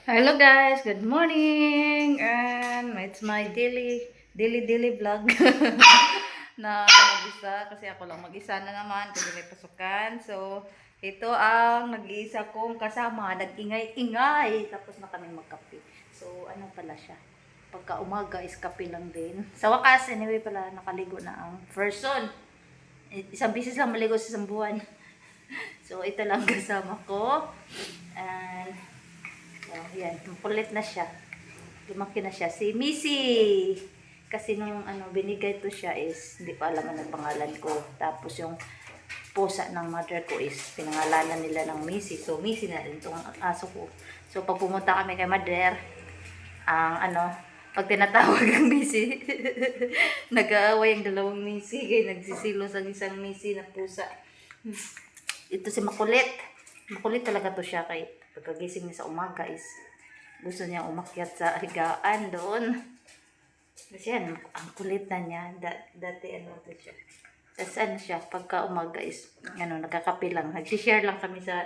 Hello guys, good morning, and it's my daily vlog na mag-isa kasi ako lang mag-isa na naman kasi may pasukan. So ito ang nag-iisa kong kasama, nag-ingay-ingay tapos na kami magkape. So ano pala siya, pagka umaga is kape lang din. Sa wakas anyway pala nakaligo na ang person. Isang bisis lang maligo sa isang buwan. So ito lang kasama ko, and oh, yan, makulit na siya. Lumaki na siya. Si Missy. Kasi nung binigay to siya is, hindi pa alam ang pangalan ko. Tapos yung pusa ng mother ko is, pinangalanan nila ng Missy. So, Missy na rin itong aso ko. So, pag pumunta kami kay mother, pag tinatawag ang Missy, nag-aaway ang dalawang Missy. Kaya nagsisilos ang isang Missy na pusa. Ito si Makulit. Makulit talaga to siya kay pagkagising niya sa umaga is gusto niya umakyat sa higaan doon. Kasi yan, ang kulit na niya. Dati to siya. Tapos siya, pagka umaga is, nagkakape lang. Nag-share lang kami sa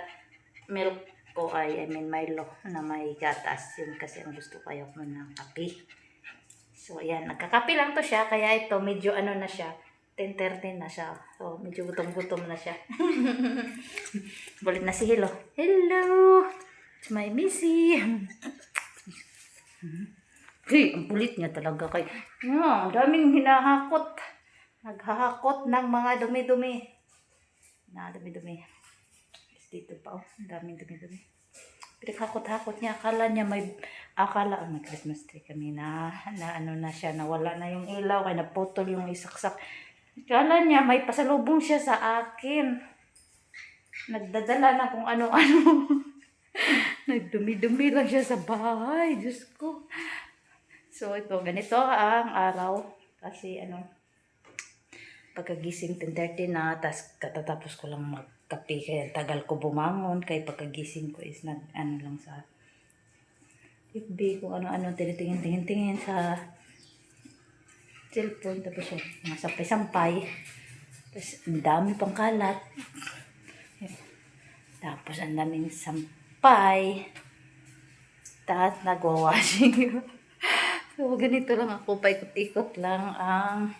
milk ko Milo na may gatas. Yun kasi ang gusto ko ko ng kape. So, ayan, nagkakape lang to siya. Kaya ito, medyo na siya. 10:30 na siya. So, medyo gutom-gutom na siya. Bulit na si Hello. Hello! It's my Missy. Hey, ang bulit niya talaga kay. Ang daming hinahakot. Naghahakot ng mga dumi-dumi. Dumi-dumi. Dito pa, ang daming dumi-dumi. Pinaghakot-hakot niya. Akala may Christmas tree kami na siya. Nawala na yung ilaw. Kaya naputol yung isaksak. Kala niya may pasalubong siya sa akin. Nagdadala na kung ano-ano. Nagdumi-dumi lang siya sa bahay. Diyos ko. So ito, ganito ang araw. Kasi pagkagising 10:30 na. Tapos katatapos ko lang magkape. Kaya tagal ko bumangon. Kaya pagkagising ko is lang sa FB kung ano-ano. Tinitingin sa cellphone, tapos yun, mga sampay-sampay. Tapos, ang dami pang kalat. Tapos, ang daming sampay. Tapos, nagwawashing. So, ganito lang ako. Paikot-ikot lang ang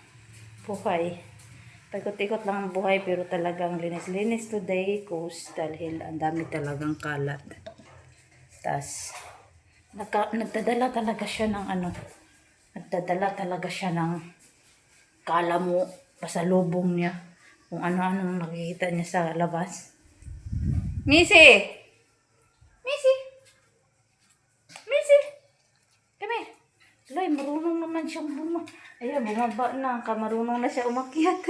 buhay. Paikot-ikot lang ang buhay, pero talagang linis-linis today, cause dahil ang dami talagang kalat. Tapos, nagdadala talaga siya ng nagdadala talaga siya ng kalamo, pasalubong niya. Kung ano-ano nakikita niya sa labas. Missy! Missy! Missy! Come here. Lay, marunong naman siyang Ayan, bumaba na. Marunong na siya umakyat.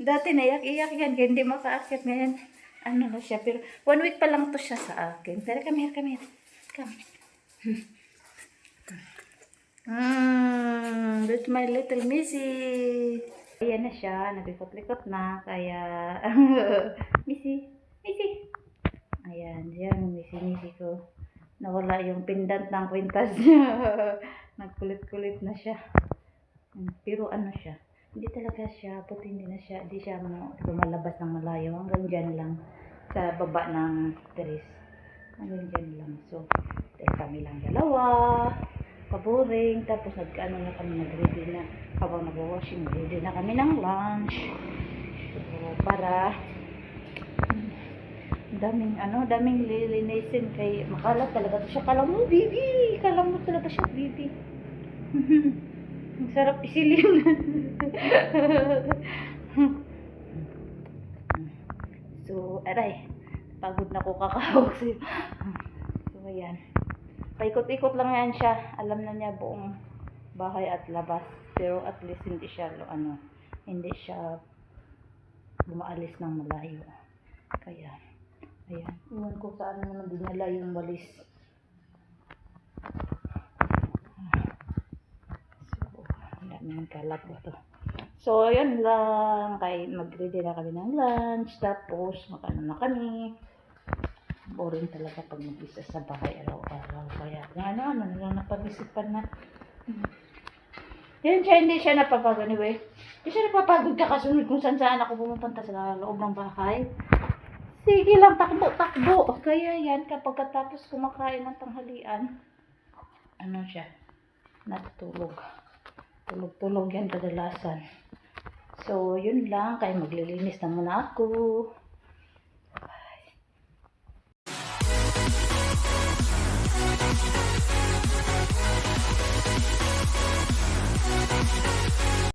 Dati naiyak-iyak yan. Kaya hindi makaakyat ngayon. Na siya. Pero 1 week pa lang to siya sa akin. Pero come here. Come. That's my little Missy. Ayan na siya, nabikot-likot na, kaya Missy. Ayan, yan, Missy ko. Nawala yung pendant ng kwintas niya. Nagkulit-kulit na siya. Pero siya, hindi talaga siya, puti hindi siya lumalabas ng malayo. Hanggang dyan lang, sa baba ng teres. Hanggang dyan lang. So, kami lang dalawa. Paboring, tapos na kami, nag-ready na habang nag-washing, ready na kami ng lunch. So, para daming lilinisin kay makalat talaga siya. Kala mo talaga siya, baby. Ang sarap isilin. So, aray, pagod na ko kakahawak siya. So, ayan. Paikot-ikot lang yan siya. Alam na niya buong bahay at labas. Pero at least hindi siya lumaalis ng malayo. Kaya, ayan. Iwan ko saan naman dinala yung walis. So, daming kalat ito. So, yun lang. Kaya mag-ready na kami ng lunch. Tapos, makano na kami. Boring talaga pag mag-isa sa bahay araw-araw. Kaya na lang napag-isipan na. Yan siya, hindi siya napapagod anyway. Hindi siya napapagod kakasunod kung saan ako pumupunta sa loob ng bahay. Sige lang, takbo, takbo. Kaya yan, kapag katapos kumakain ng tanghalian, ano siya, natutulog. Tulog-tulog yan kadalasan. So, yun lang. Kaya maglilinis na muna ako.